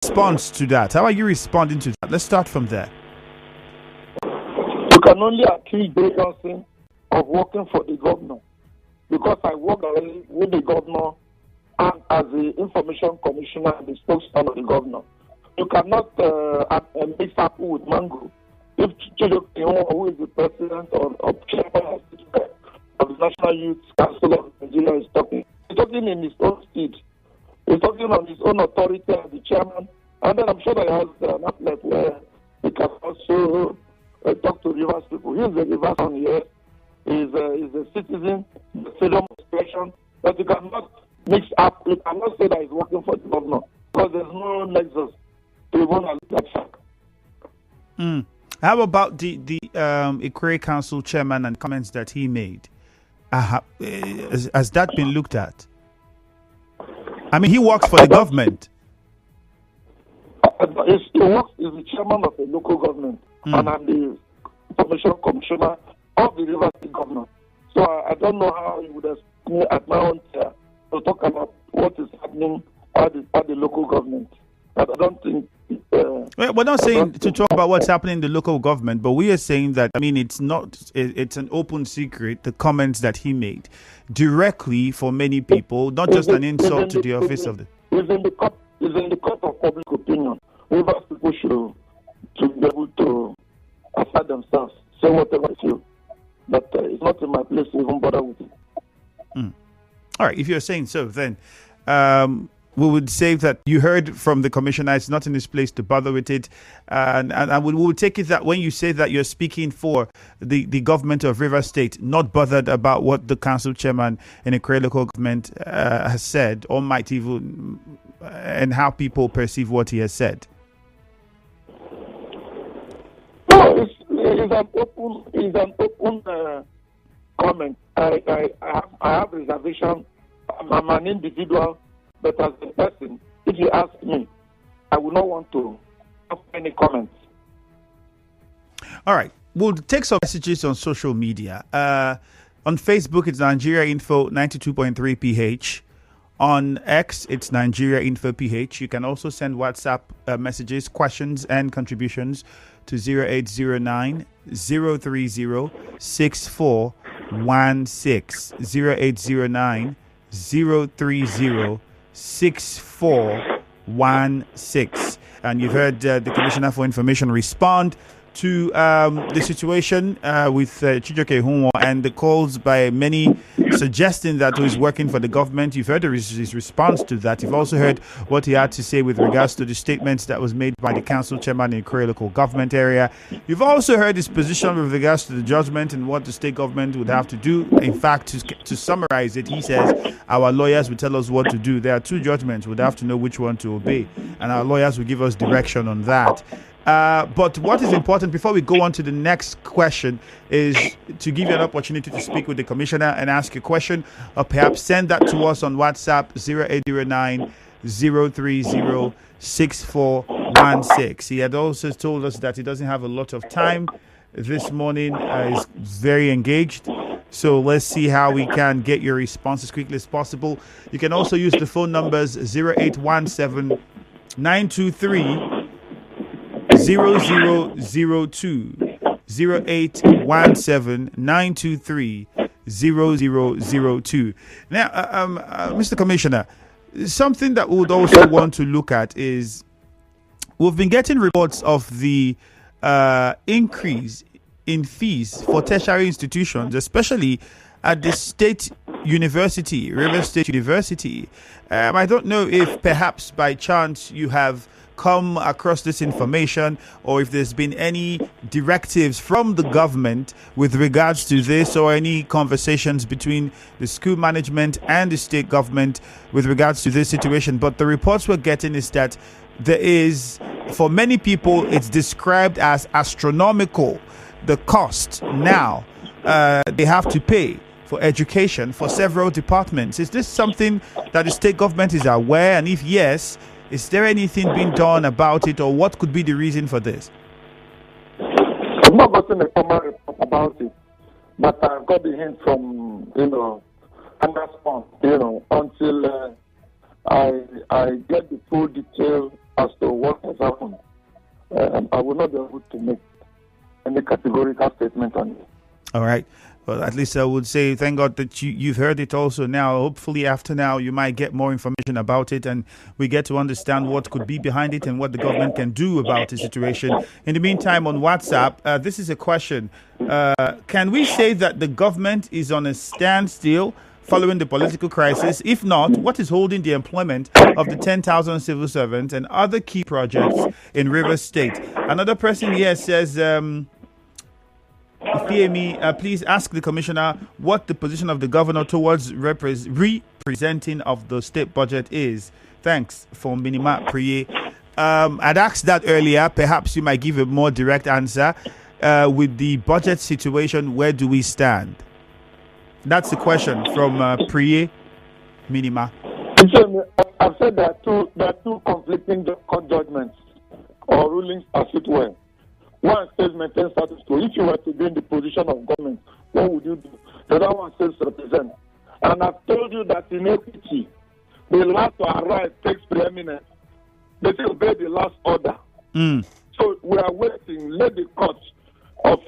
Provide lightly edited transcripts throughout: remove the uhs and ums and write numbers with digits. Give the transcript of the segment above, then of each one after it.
response to that? How are you responding to that? Let's start from there. You can only accuse Jay Johnson of working for the governor because I work already with the governor and as the information commissioner and the spokesman of the governor. You cannot mix apple with mango. If Chijoke, who is the president or chairman of the National Youth Council of Nigeria, is talking, he's talking in his own speed. He's talking on his own authority as the chairman. And then I'm sure that he has an outlet where he can also talk to Rivers people. He's a Rivers on here. He's a citizen, freedom of expression. But you cannot mix up. You cannot say that he's working for the governor because there's no nexus to even that fact. How about the Ikwerre Council chairman and comments that he made? Has that been looked at? I mean, he works for the government. He works as the chairman of the local government, and I'm the information commissioner of the Rivers State government. So I don't know how he would have me at my own chair to talk about what is happening at the local government. But I don't think. We're not saying to talk about what's happening in the local government, but we are saying that, I mean, it's an open secret, the comments that he made directly for many people, not just an insult to the office of the... It's in the court of public opinion. Rivers people should be able to assert themselves, say whatever they feel. But it's not in my place to even bother with it. All right, if you're saying so, then we would say that you heard from the commissioner. It's not in his place to bother with it. And we would take it that when you say that you're speaking for the government of Rivers State, not bothered about what the council chairman in the Ikwerre local government has said, or might even, and how people perceive what he has said. No, it's an open comment. I have reservation. I'm an individual. But as a person, if you ask me, I would not want to have any comments. All right. We'll take some messages on social media. On Facebook, it's Nigeria Info 92.3 PH. On X, it's Nigeria Info PH. You can also send WhatsApp messages, questions, and contributions to 0809 030 6416. 0809 030 6416. And you've heard the Commissioner for Information respond to the situation with Chijoke Ihunwo and the calls by many suggesting that he's working for the government. You've heard his response to that. You've also heard what he had to say with regards to the statements that was made by the council chairman in Ikwerre local government area. You've also heard his position with regards to the judgment and what the state government would have to do. In fact, to summarize it, he says our lawyers will tell us what to do. There are two judgments. We'd have to know which one to obey, and our lawyers will give us direction on that. But what is important before we go on to the next question is to give you an opportunity to speak with the commissioner and ask a question, or perhaps send that to us on WhatsApp 0809 030 6416. He had also told us that he doesn't have a lot of time this morning. He's very engaged. So let's see how we can get your response as quickly as possible. You can also use the phone numbers 0817 923 0002 0817 923 0002. Now, Mr. Commissioner, something that we would also want to look at is we've been getting reports of the increase in fees for tertiary institutions, especially at the state university, Rivers State University. I don't know if perhaps by chance you have come across this information, or if there's been any directives from the government with regards to this, or any conversations between the school management and the state government with regards to this situation. But the reports we're getting is that there is, for many people, it's described as astronomical, the cost now they have to pay for education for several departments. Is this something that the state government is aware? And if yes, is there anything being done about it, or what could be the reason for this? I've not gotten a formal report about it, but I've got the hint from, Anderson, until I get the full detail as to what has happened. I will not be able to make any categorical statement on it. All right. Well, at least I would say thank God that you've heard it also now. Hopefully after now you might get more information about it and we get to understand what could be behind it and what the government can do about the situation. In the meantime, on WhatsApp, this is a question. Can we say that the government is on a standstill following the political crisis? If not, what is holding the employment of the 10,000 civil servants and other key projects in Rivers State? Another person here says... Ifeemi, please ask the commissioner what the position of the governor towards representing of the state budget is. Thanks for Minima Priye. I'd asked that earlier. Perhaps you might give a more direct answer. With the budget situation, where do we stand? That's the question from Priye Minima. I've said there are two conflicting judgments or rulings as it were. One says maintain status quo. If you were to be in the position of government, what would you do? The other one says represent. And I've told you that in equity, the last to arrive takes preeminence. They say obey the last order. So we are waiting. Let the court of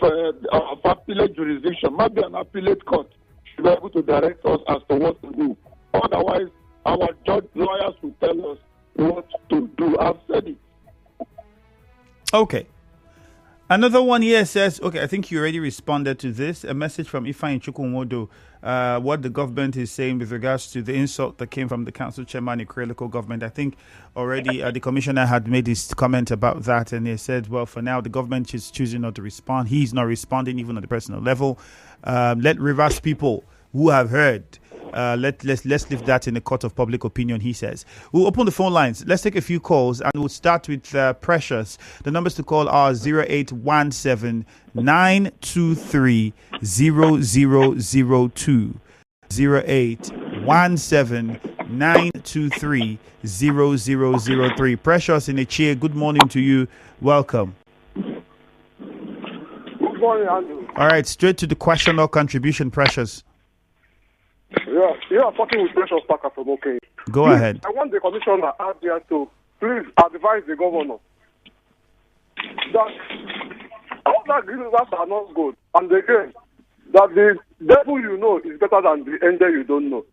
appellate jurisdiction, maybe an appellate court, should be able to direct us as to what to do. Otherwise, our judge lawyers will tell us what to do. I've said it. Okay. Another one here says, okay, I think you already responded to this. A message from Ifeanyi Chukwumodo, what the government is saying with regards to the insult that came from the council chairman in Ikure local government. I think already the commissioner had made his comment about that, and he said, well, for now, the government is choosing not to respond. He's not responding even on the personal level. Let Rivers people who have heard, let's leave that in the court of public opinion, he says. We'll open the phone lines. Let's take a few calls, and we'll start with Precious. The numbers to call are 0817 923 0002. 0817 923 0003. Precious in a chair, good morning to you. Welcome. Good morning, Andrew. All right, straight to the question or contribution, Precious. Yeah, you are talking with Precious Parker from OK. Go ahead. I want the commissioner out there to please advise the governor that all that agreements are not good. And again, that the devil you know is better than the angel you don't know.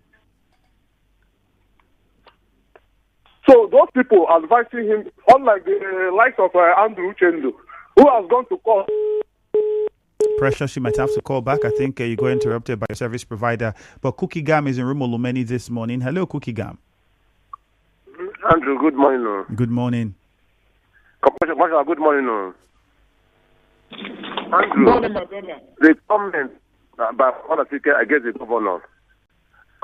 So those people advising him, unlike the likes of Andrew Uchendu, who has gone to court. Precious, you might have to call back. I think you got interrupted by your service provider. But Cookie Gam is in Rumolumeni this morning. Hello, Cookie Gam. Andrew, good morning. Good morning. Good morning. Andrew, Good morning, my brother. the comment by one speaker against the governor.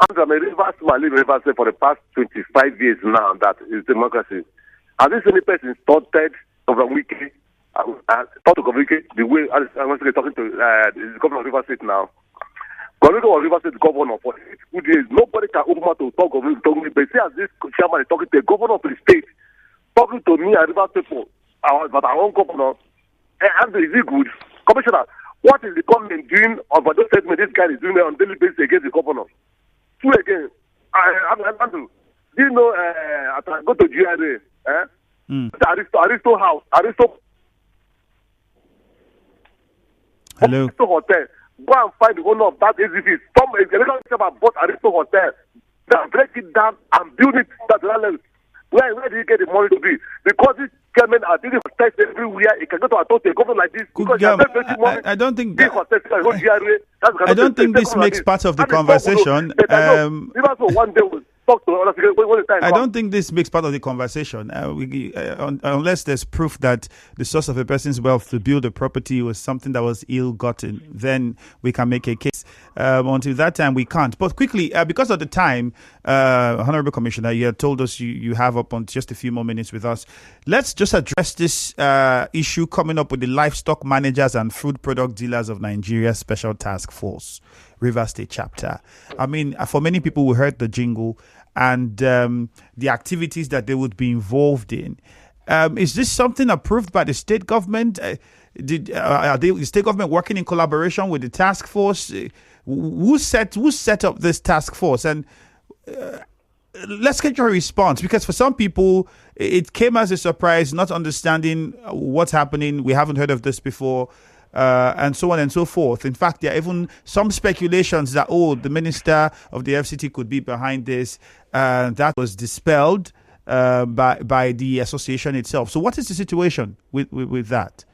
Andrew, I'm a Rivers man, I live in Rivers State for the past 25 years now. That is democracy. Has this any person started over Wiki? Talk to communicate the way I'm talking to the governor of Rivers State now. Governor of Rivers State governor for 8 good days. Nobody can open mouth to talk of me. But see, as this chairman is talking to the governor of the state, talking to me and Rivers people, but our own governor, and is it good? Commissioner, what is the government doing about those statements this guy is doing on daily basis against the governor? Two again, Andrew, do you know, I go to GRA, Aristo House, Hello. Aristo Hotel. Go and find the owner of that AZV. Some about bought Aristo Hotel. Then break it down and build it to that level. Where do you get the money to be? Because this government are doing tests everywhere. It can go to a total government like this. I don't think I don't think this makes part of the conversation. I don't think this makes part of the conversation. Unless there's proof that the source of a person's wealth to build a property was something that was ill-gotten, then we can make a case. Until that time, we can't. But quickly, because of the time, Honorable Commissioner, you had told us you have up on just a few more minutes with us. Let's just address this issue coming up with the livestock managers and food product dealers of Nigeria Special Task Force, Rivers State Chapter. I mean, for many people who heard the jingle and the activities that they would be involved in. Is this something approved by the state government? Are the state government working in collaboration with the task force? Who set up this task force? And let's get your response, because for some people it came as a surprise, not understanding what's happening. We haven't heard of this before, and so on and so forth. In fact, there are even some speculations that the minister of the FCT could be behind this. That was dispelled by the association itself. So, what is the situation with that?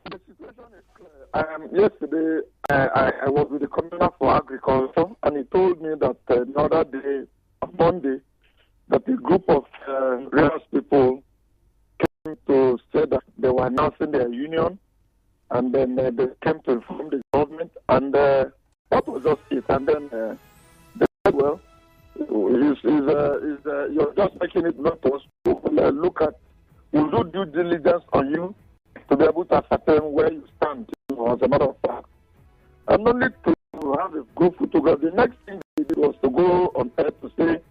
The situation is clear. Yesterday, I was with the Commissioner for Agriculture, and he told me that the other day, on Monday, that a group of religious people came to say that they were announcing their union, and then they came to inform the government, and that was just it. And then they said, well, you're just making it not us. Look at, we'll do due diligence on you to be able to ascertain where you stand, as a matter of fact. And only to have a group photograph. The next thing they did was to go on air to say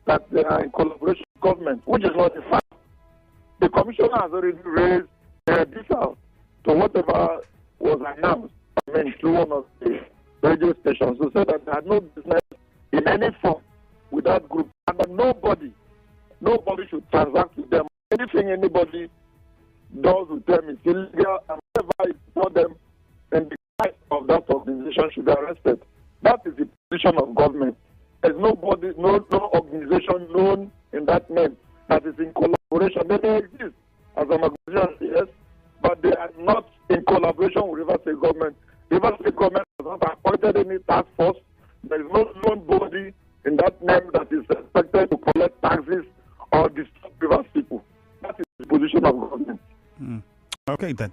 that they are in collaboration with government, which is not a fact. The commissioner has already raised their details to whatever was announced, through one of the radio stations, to say that they had no business in any form with that group, and that nobody should transact with them. Anything anybody does with them is illegal, and whatever is for them, then the guy of that organization should be arrested. That is the position of government. There's no organization known in that name that is in collaboration. They may exist as an organization, yes, but they are not in collaboration with Rivers State government. Rivers State government has not appointed any task force. There is no known body in that name that is expected to collect taxes or disturb Rivers people. That is the position of government. Okay, then.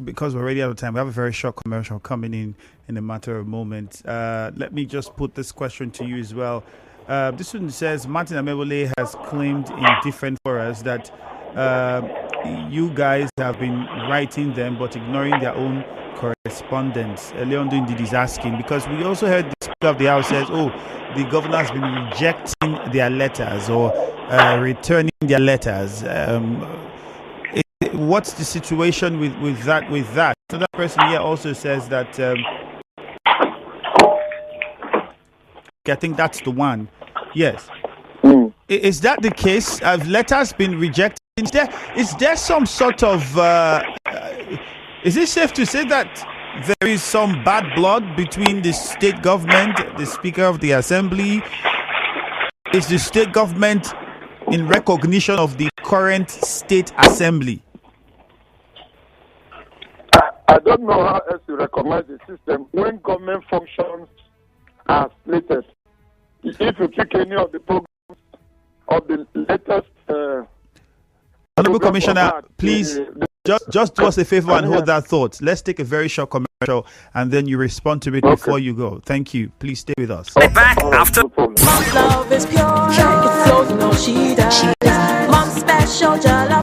Because we're already out of time, we have a very short commercial coming in a matter of moments. Let me just put this question to you as well. This one says, Martin Amewole has claimed in different forums that you guys have been writing them but ignoring their own correspondence. Leon Dundee is asking, because we also heard the Speaker of the House says, the governor has been rejecting their letters or returning their letters. What's the situation with that? So that person here also says that I think that's the one. Yes. Is that the case? Have letters been rejected? Is there some sort of is it safe to say that there is some bad blood between the state government, the Speaker of the Assembly? Is the state government in recognition of the current state assembly? I don't know how else to recognize the system when government functions are slated. If you pick any of the programs of the latest Honorable Commissioner, please just do us a favor and hold that thought. Let's take a very short commercial and then you respond to it before you go. Thank you. Please stay with us. Back after. Mom's love is pure. It flows, no, she does. Mom's special, love.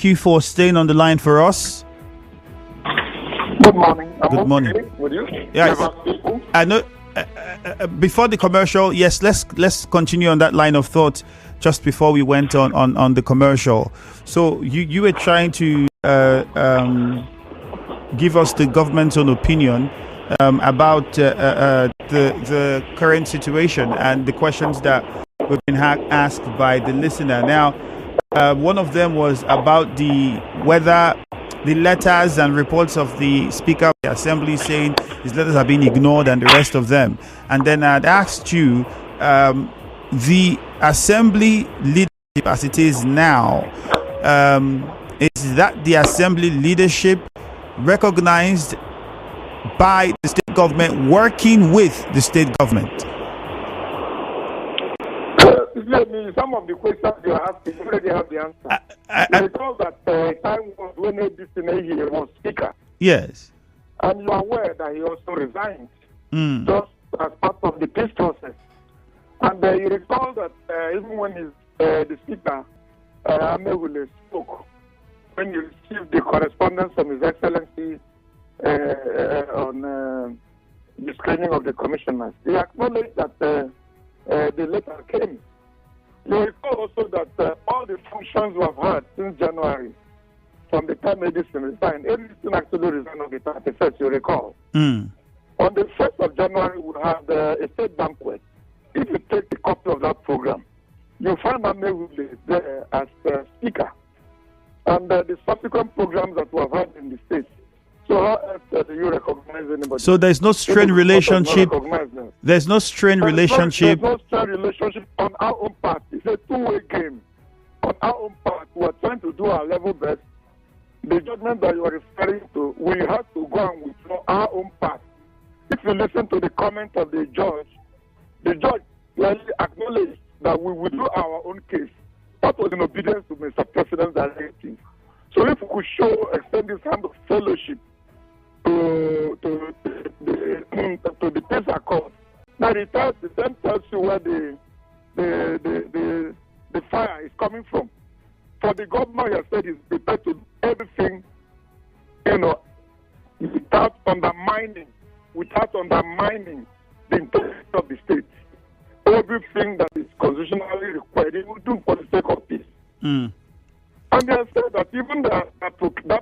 Thank you for staying on the line for us. Good morning. Good morning. Okay with you? Yes. I know. Before the commercial, yes, let's continue on that line of thought. Just before we went on the commercial, so you were trying to give us the government's own opinion about the current situation and the questions that we've been asked by the listener. Now, one of them was about whether the letters and reports of the Speaker of the Assembly saying his letters are being ignored and the rest of them. And then I'd asked you, the Assembly leadership as it is now, is that the Assembly leadership recognized by the state government working with the state government? Some of the questions you are asking, you already have the answer. I recall that time was when Adesina was Speaker. Yes. And you are aware that he also resigned Mm. just as part of the peace process. And you recall that even when the Speaker, Amewule, spoke, when he received the correspondence from His Excellency on the screening of the commissioners, he acknowledged that the letter came. You recall also that all the functions we have had since January, from the time Edison resigned, Edison actually resigned on the 31st, you recall. Mm. On the 1st of January, we had a state banquet. If you take a copy of that program, you'll find Amewule there as Speaker. And the subsequent programs that we have had in the States. So how else do you recognize anybody? So there's no strained relationship. There's no strained relationship. There's no strained relationship on our own part. It's a two-way game. On our own part, we are trying to do our level best. The judgment that you are referring to, we have to go and withdraw our own part. If you listen to the comment of the judge clearly acknowledged that we withdrew our own case. That was in obedience to Mr. President's directive. So if we could extend this hand of fellowship to the peace accord, now the then tells you where the fire is coming from. For the government has said is prepared to do everything, without undermining the integrity of the state. Everything that is constitutionally required, it will do for the sake of peace. Mm. And they have said that even that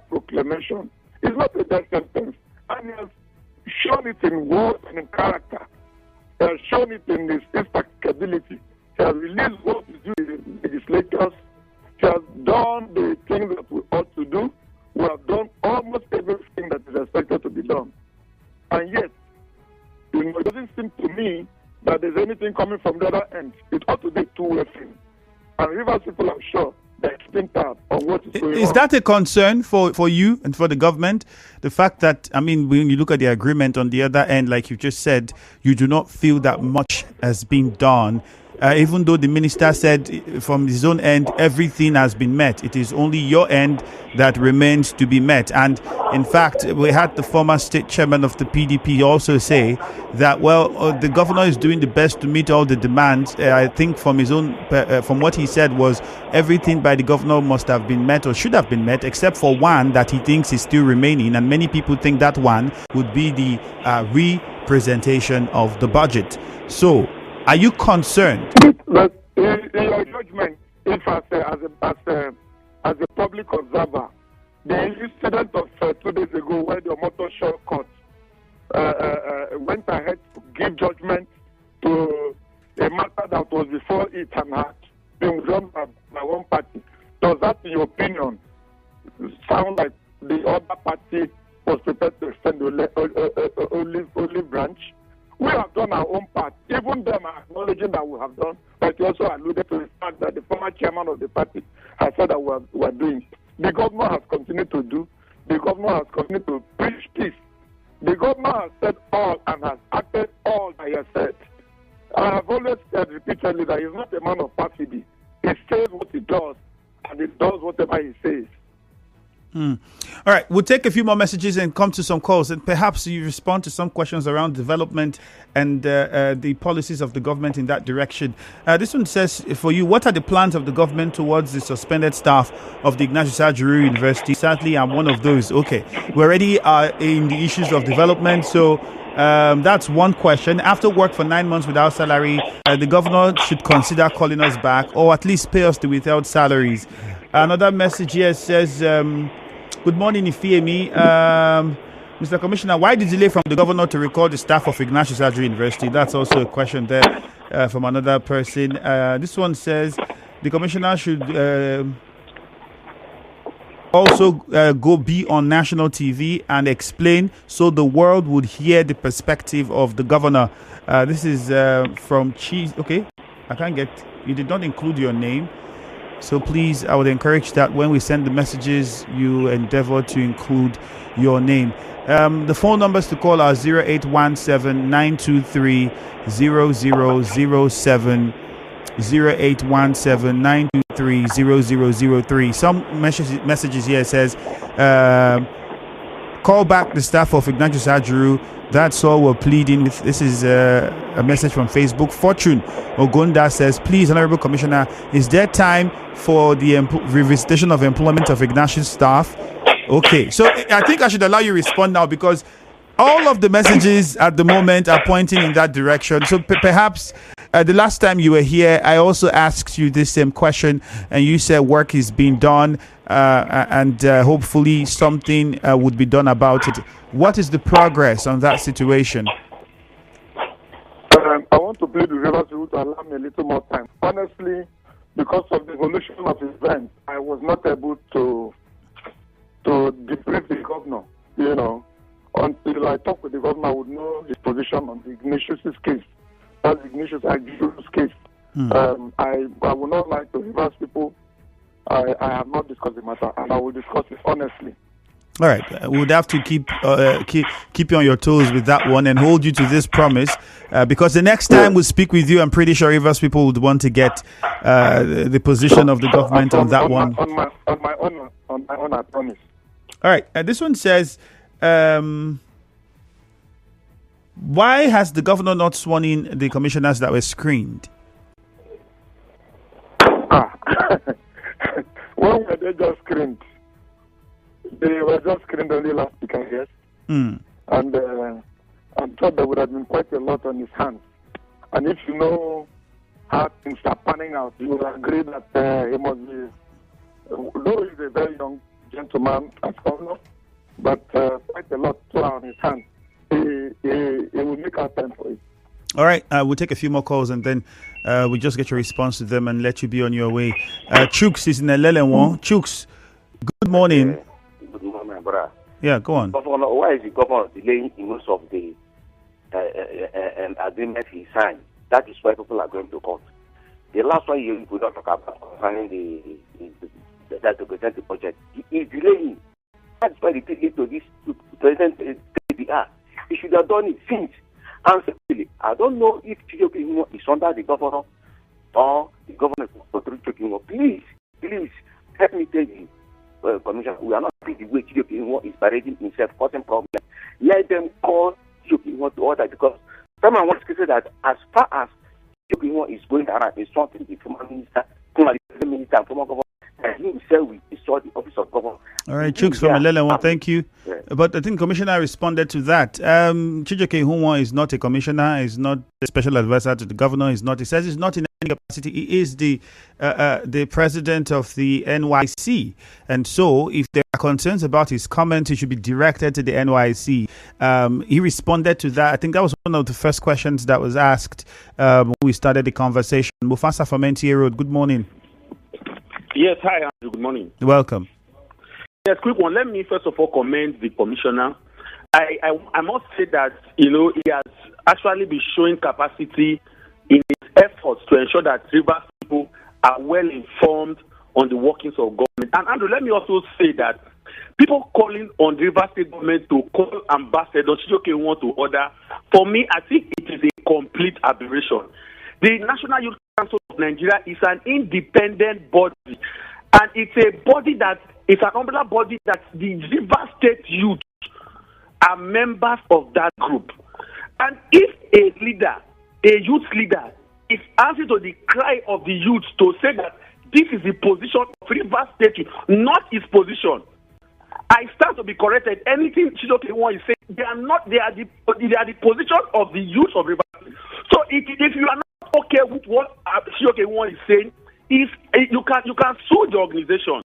proclamation is not a death sentence. And he has shown it in words and in character. He has shown it in his impracticability. He has released what is due to the legislators. He has done the things that we ought to do. We have done almost everything that is expected to be done. And yet, it doesn't seem to me that there's anything coming from the other end. It ought to be a two-way thing. And Rivers people, I'm sure, they're keeping tab on what is going on. Is that a concern for you and for the government? The fact that, when you look at the agreement on the other end, like you just said, you do not feel that much has been done. Even though the minister said from his own end, everything has been met. It is only your end that remains to be met. And in fact, we had the former state chairman of the PDP also say that, the governor is doing the best to meet all the demands. I think from his own, from what he said was everything by the governor must have been met or should have been met, except for one that he thinks is still remaining. And many people think that one would be the representation of the budget. So, are you concerned? But in your judgment, if as a public observer, the incident of 2 days ago where the motor show court went ahead to give judgment to a matter that was before it and had been withdrawn by one party, does that, in your opinion, sound like the other party was prepared to extend the olive branch? We have done our own part. Even them are acknowledging that we have done, but you also alluded to the fact that the former chairman of the party has said that we are doing. The governor has continued to do. The governor has continued to preach peace. The governor has said all and has acted all that he has said. I have always said repeatedly that he's not a man of perfidy. He says what he does, and he does whatever he says. All right, we'll take a few more messages and come to some calls, and perhaps you respond to some questions around development and the policies of the government in that direction. This one says, for you, what are the plans of the government towards the suspended staff of the Ignatius Ajuru University? Sadly, I'm one of those. Okay, we already are in the issues of development, so that's one question. After work for 9 months without salary, the governor should consider calling us back, or at least pay us the without salaries. Another message here says, good morning, Ifeemi. Mr. Commissioner, why the delay from the governor to recall the staff of Ignatius Ajuru University? That's also a question there from another person. This one says, the commissioner should also go be on national TV and explain so the world would hear the perspective of the governor. This is from Cheese. Okay, I can't get, you did not include your name. So please, I would encourage that when we send the messages, you endeavor to include your name. The phone numbers to call are 0817-923-0007, 0817-923-0003. Some messages here says, call back the staff of Ignatius Ajuru. That's all we're pleading with. This is a message from Facebook. Fortune Ogunda says, please, Honorable Commissioner, is there time for the revisitation of employment of Ignatius staff? Okay, so I think I should allow you to respond now, because all of the messages at the moment are pointing in that direction. So perhaps the last time you were here, I also asked you this same question, and you said work is being done, and hopefully something would be done about it. What is the progress on that situation? I want to plead with Rivers to allow me a little more time. Honestly, because of the evolution of events, I was not able to debrief the governor, until I talk with the governor, I would know his position on the Ignatius' case. That's Ignatius Ajuru's case. I would not like to reverse people. I have not discussed the matter, and I will discuss it honestly. All right, we would have to keep you on your toes with that one and hold you to this promise, because the next time we speak with you, I'm pretty sure Rivers people would want to get the position of the government on that one. On my own, I promise. All right, this one says, why has the governor not sworn in the commissioners that were screened? When were they just screened? They were just screened only last week, I guess. And I'm sure there would have been quite a lot on his hands. And if you know how things are panning out, you will agree that he must be, though he's a very young gentleman as governor, but quite a lot on his hands. He will make our time for it. All right, we'll take a few more calls, and then we'll just get your response to them and let you be on your way. Chooks is in Elelewan. Chooks, good morning. Good morning, brother. Yeah, go on. Governor, why is the governor delaying in most of the agreement he signed? That is why people are going to court. The last one you could not talk about concerning that to present the budget. He is delaying. That's why they take it to this to present ADR. He should have done it since. And secondly, I don't know if Chijioke is under the governor or the governor for Chijioke. Please help me tell you, Commissioner, we are not happy the way Chijioke is parading himself, causing problems. Let them call Chijioke to order, because someone wants to say that as far as Chijioke is going around insulting the former minister, and former governor, and he himself will destroy the office of governor. All right, Chooks from Elelewan, thank you. Yeah. But I think Commissioner responded to that. Chijioke Ihunwa is not a commissioner, is not a special advisor to the governor, he says he's not in any capacity. He is the president of the NYC. And so if there are concerns about his comments, he should be directed to the NYC. He responded to that. I think that was one of the first questions that was asked when we started the conversation. Mufasa from NTA Road, good morning. Yes, hi, Andrew. Good morning. Welcome. Yes, quick one. Let me first of all commend the commissioner. I must say that, he has actually been showing capacity in his efforts to ensure that Rivers people are well informed on the workings of government. And Andrew, let me also say that people calling on the Rivers State government to call Ambassador Chijioke Ihunwa to order, for me, I think it is a complete aberration. The National Youth Council of Nigeria is an independent body. And it's a body that it's an umbrella body that the Rivers State youth are members of that group. And if a leader, a youth leader, is answering to the cry of the youth to say that this is the position of Rivers State youth, not his position, I stand to be corrected. Anything Chizoke Iwon is saying, they are the position of the youth of Rivers State. So if you are not okay with what Chizoke Iwon is saying, you can sue the organization.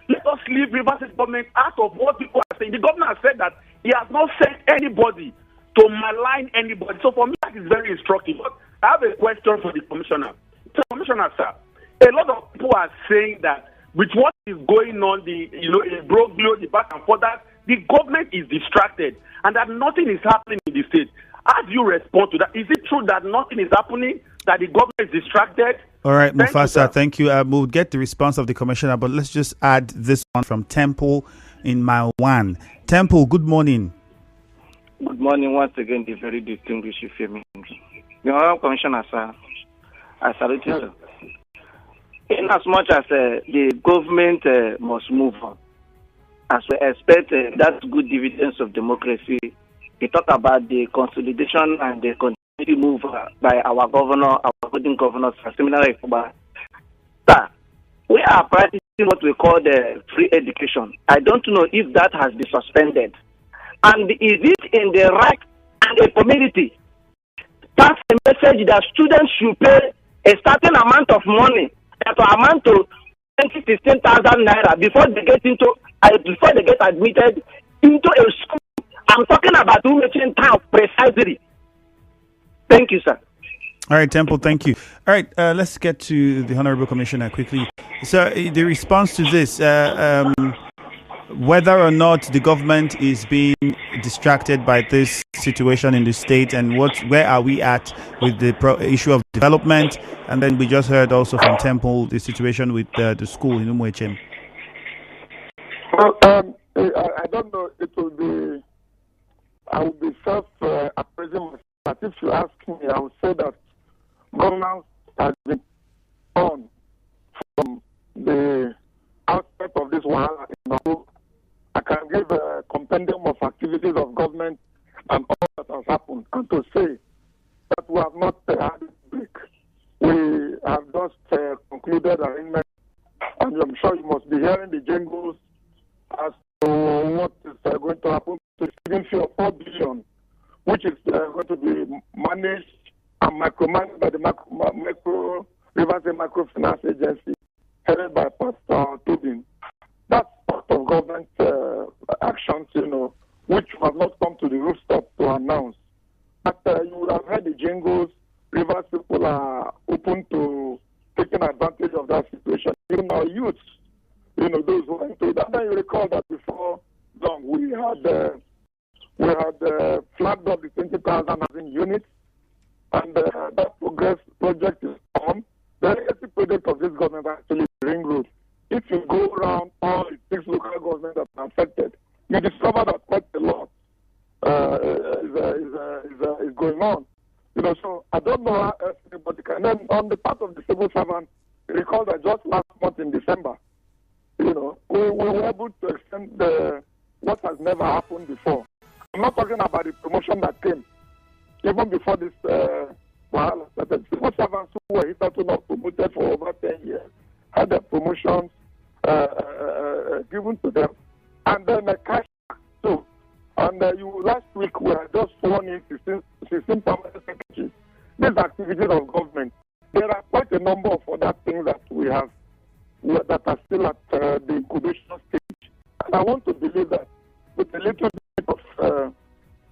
Let us leave Rivers State government out of what people are saying. The governor has said that he has not sent anybody to malign anybody. So for me, that is very instructive. But I have a question for the commissioner. So, Commissioner, sir, a lot of people are saying that with what is going on, the imbroglio, the back and forth, that the government is distracted and that nothing is happening in the state. How do you respond to that? Is it true that nothing is happening, that the government is distracted? All right, Mufasa, thank you. We'll get the response of the commissioner, but let's just add this one from Temple in Mile 1. Temple, good morning. Good morning once again, the very distinguished Femi. The Honorable Commissioner, sir, I salute you, sir. In as much as the government must move on, as we expect that good dividends of democracy, we talk about the consolidation and the continuity move by our governor, our voting governors, similarly, sir, we are practicing what we call the free education. I don't know if that has been suspended. And is it in the right and the community? That's a message that students should pay a certain amount of money to amount to 16,000 naira before they get admitted into a school. I'm talking about Umechin Town precisely. Thank you, sir. All right, Temple, thank you. All right, let's get to the Honorable Commissioner quickly. So the response to this, whether or not the government is being distracted by this situation in the state, and where are we at with the issue of development? And then we just heard also from Temple the situation with the school in Umuechem. Well, I don't know. I will be self-appraising myself. But if you ask me, I would say that governance has been on from the outset of this Wahala in Nauru. I can give a compendium of activities of government and all that has happened, and to say that we have not had a break. We have just concluded arrangement, and I'm sure you must be hearing the jingles as to what is going to happen to the student fee of 4 billion, which is going to be managed and micromanaged by the Rivers State Microfinance Agency, headed by Pastor Tobin. That's part of government actions, which have not come to the rooftop to announce. But you would have heard the jingles. Rivers people are open to taking advantage of that situation. Even our youths, those who are into that. And you recall that before long, we had flagged up the 20,000 housing units, and that project is on. The legacy project of this government actually is Ring Road. If you go around all the 6 local governments that are affected, you discover that quite a lot is going on. So I don't know how else anybody can. And then on the part of the civil servant, recall that just last month in December, we were able to extend what has never happened before. I'm not talking about the promotion that came even before this Wahala started. Civil servants who were hitherto not promoted for over 10 years had their promotions given to them, and then a cash too. And last week we had just sworn in 16 permanent secretaries. These activities of government, there are quite a number of other things that we have that are still at the incubation stage. And I want to believe that with a little bit of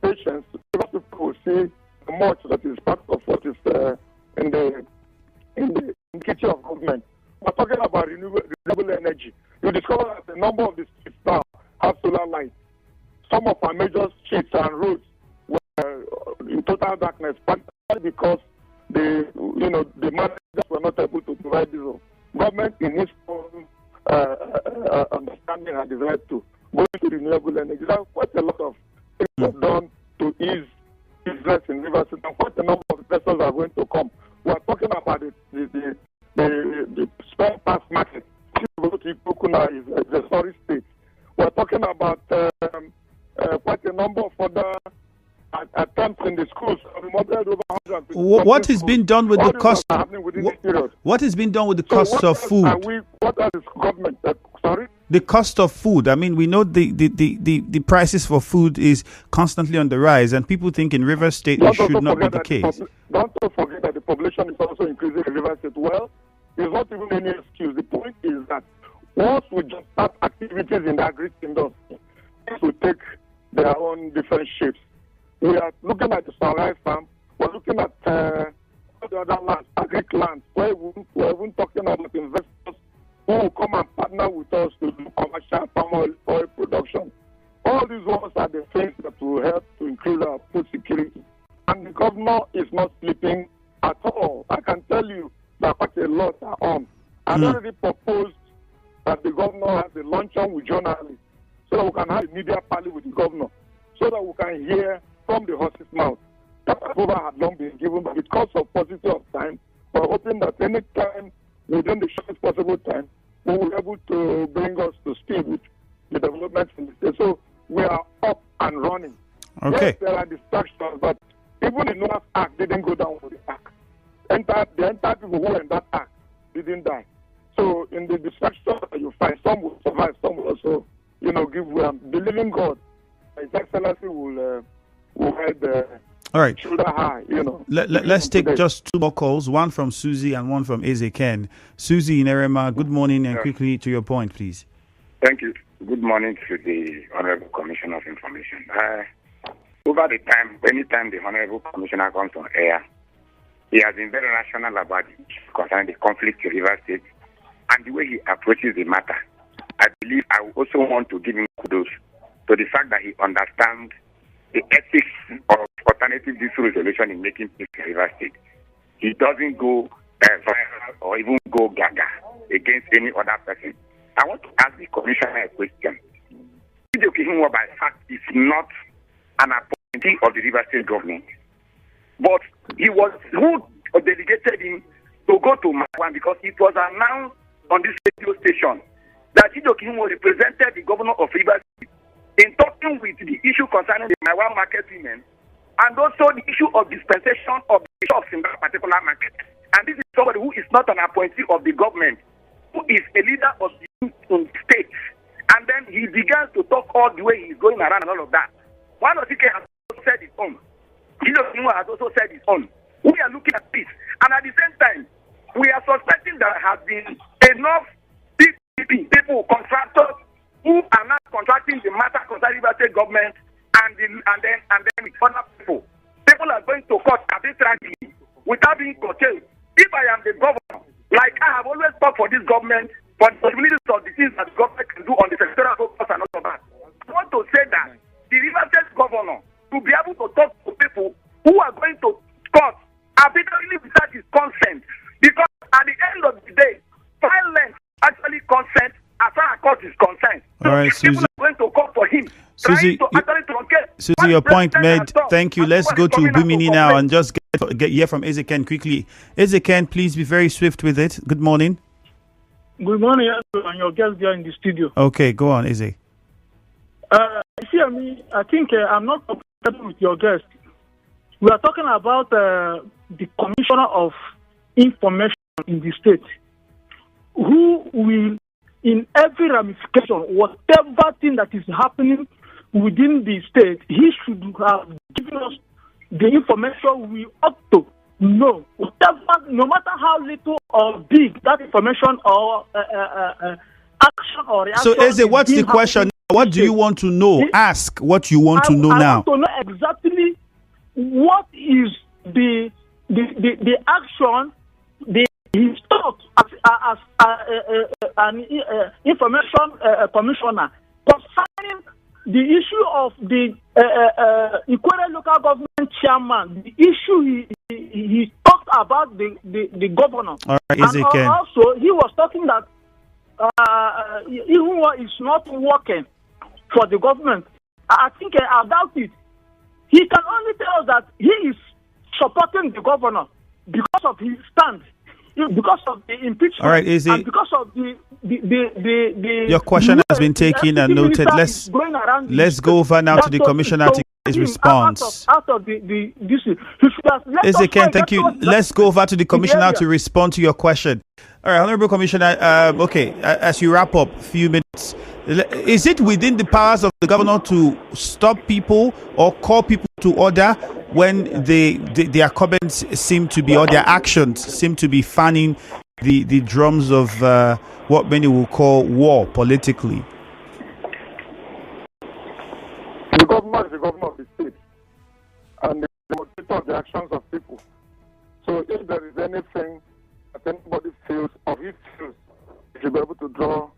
patience, people will see much that is part of what is in the kitchen of government. We're talking about renewable energy. You discover that a number of the streets now have solar lights. Some of our major streets and roads were in total darkness, particularly because the managers were not able to provide diesel. Government, in its own understanding, has decided to go into renewable energy. There are quite a lot of things done to ease business in Rivers State, and quite a number of investors are going to come. We are talking about the spare parts market Ikokuna is a sorry state. We're talking about quite a number of other attempts in the schools. What has been done with the cost? What has been done with the cost of food? What are the government? Sorry. The cost of food. I mean, we know the prices for food is constantly on the rise, and people think in Rivers State it should not be the case. Don't forget that the population is also increasing in Rivers State. Well, there's not even any excuse. The point is that once we just start activities in the agri-industry, things will take their own different shapes. We are looking at the Sunrise Farm. We're looking at the other lands, agri-lands, where we're even talking about investors who will come and partner with us to do commercial palm oil production. All these ones are the things that will help to increase our food security. And the governor is not sleeping at all. I can tell you that quite a lot are on. I've already proposed that the governor has a luncheon with journalists so that we can have a media party with the governor so that we can hear from the horse's mouth. That approval had not been given, but because of paucity of time, we're hoping that any time, within the shortest possible time, we will be able to bring us to speed with the developments in the state. So we are up and running. Okay. Yes, there are distractions, but even the Noah's Ark didn't go down with the Ark. The entire people who were in that Ark didn't die. So in the distractions that you find, some will survive, some will also, give way. Believing God, His Excellency will head all right. shoulder high, Let's take just two more calls, one from Susie and one from Ezeken. Susie in Erema, good morning, and quickly to your point, please. Thank you. Good morning to the Honorable Commissioner of Information. Over the time, anytime the Honorable Commissioner comes on air, he has been very rational about it concerning the conflict in Rivers State and the way he approaches the matter. I believe I also want to give him kudos to the fact that he understands the ethics of alternative dispute resolution in making peace in Rivers State. He doesn't go viral or even go gaga against any other person. I want to ask the Commissioner a question. Chido Kihimwa, by fact, is not an appointee of the Rivers State government, but he was who delegated him to go to Maiwan because it was announced on this radio station that Chido Kihimwa represented the governor of Rivers State in talking with the issue concerning the Maiwan market women and also the issue of dispensation of the shops in that particular market. And this is somebody who is not an appointee of the government, who is a leader of the state. And then he began to talk all the way he's going around and all of that. One of the has also said his own. Has also said his own. We are looking at this. And at the same time, we are suspecting there has been enough people, contractors, who are not contracting the matter concerning the state government and then with other people. People are going to court arbitrarily without being curtailed. If I am the governor, like I have always fought for this government, for the possibilities of the things that the government can do on the sectoral focus and all of that, I want to say that the Rivers State governor to be able to talk to people who are going to court arbitrarily without his consent, because at the end of the day, violence actually consent as far as court is concerned. All right, Susie. People are going to call for him. Susie, your point made. Thank you. Let's go to Bimini now and just get hear from Ezeken quickly. Ezeken, please be very swift with it. Good morning. Good morning, and your guest there in the studio. Okay, go on, Eze. I think I'm not comfortable with your guest. We are talking about the Commissioner of Information in the state, who will, in every ramification, whatever thing that is happening within the state, he should have given us the information we ought to know. Whatever, no matter how little or big that information or action or reaction. So, Eze, what's the question? What do you want to know? Ask what you want to know now. I want to know exactly what is the action his thought as an information commissioner concerning the issue of the Ikwere local government chairman. The issue he talked about the governor. All right, and also he was talking that Ihunwa is not working for the government. I think I doubt it. He can only tell us that he is supporting the governor because of his stand. because of the impeachment. All right, is it? And because of the Your question has been taken and noted. Let's go over now to the commissioner to get his response. Out of the this, Ken, thank you. Let's go over to the commissioner to respond to your question. All right, Honorable Commissioner. Okay, as you wrap up, a few minutes. Is it within the powers of the governor to stop people or call people to order when their comments seem to be, or their actions seem to be fanning the drums of what many will call war politically? The governor is the governor of the state and the moderator of the actions of people. So if there is anything that anybody feels or he feels, he should be able to draw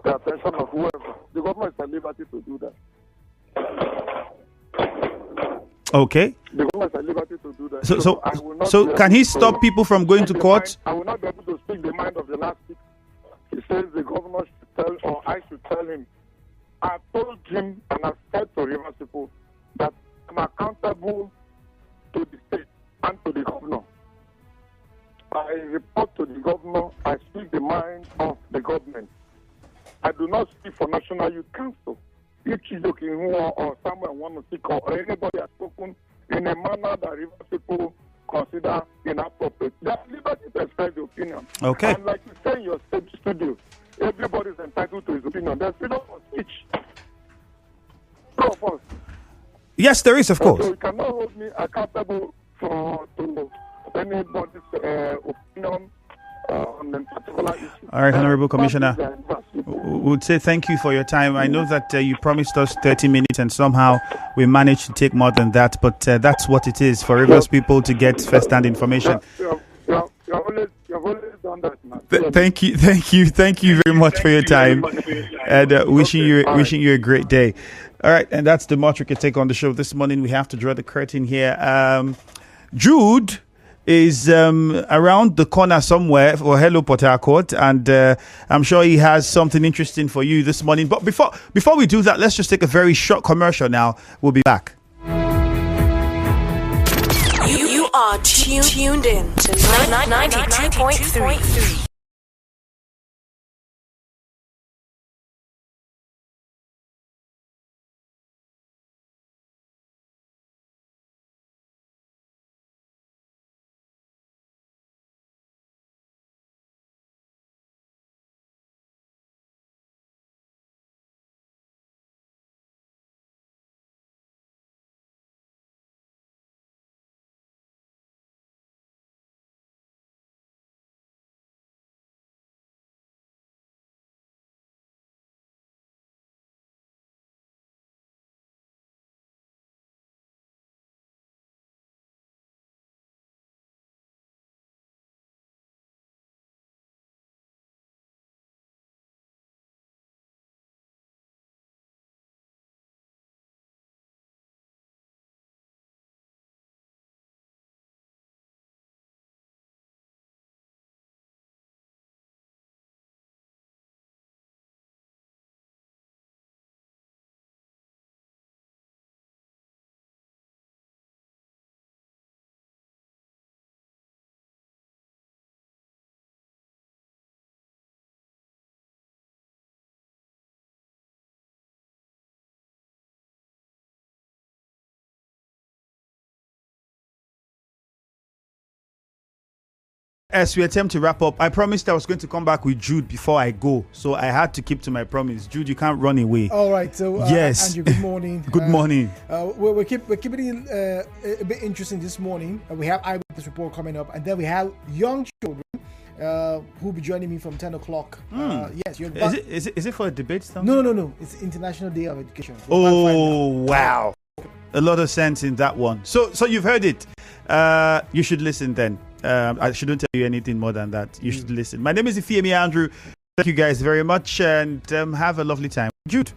the attention of whoever. The government is at liberty to do that. Okay. The government is at liberty to do that. So can he stop people from going to court? I will not be able to speak the mind of the last speaker. He says the governor should tell, or I should tell him. I told him and I said to Rivers people that I'm accountable to the state and to the governor. I report to the governor. I speak the mind of the government. I do not speak for National Youth Council. If Chijoki or someone want to speak or anybody has spoken in a manner that Rivers people consider inappropriate, that's liberty to express the opinion. Okay. And like you say in your studio, everybody is entitled to his opinion. There's freedom of speech. All of us. Yes, there is, of course. So you cannot hold me accountable to anybody's opinion on a particular issue. All right, Honorable Commissioner, we would say thank you for your time. I know that you promised us 30 minutes and somehow we managed to take more than that, but that's what it is for Rivers people to get first-hand information. You've always done that, man. Thank you very much for your time, and wishing you a great day. All right, and that's the much we can take on the show this morning. We have to draw the curtain here. Jude is around the corner somewhere for Hello Port Harcourt, and I'm sure he has something interesting for you this morning. But before we do that, let's just take a very short commercial now. We'll be back. You are tuned in to 92.3. As we attempt to wrap up, I promised I was going to come back with Jude before I go, so I had to keep to my promise. Jude, you can't run away. All right, so yes, Andrew, good morning. Good morning. We're keeping it a bit interesting this morning. We have Eyewitness Report coming up, and then we have young children who will be joining me from 10 o'clock. Yes, you're back. Is it for a debate? No. It's International Day of Education. Oh, wow. A lot of sense in that one. So you've heard it. You should listen then. I shouldn't tell you anything more than that. You should listen. My name is Ifeami Andrew. Thank you guys very much, and have a lovely time. Jude.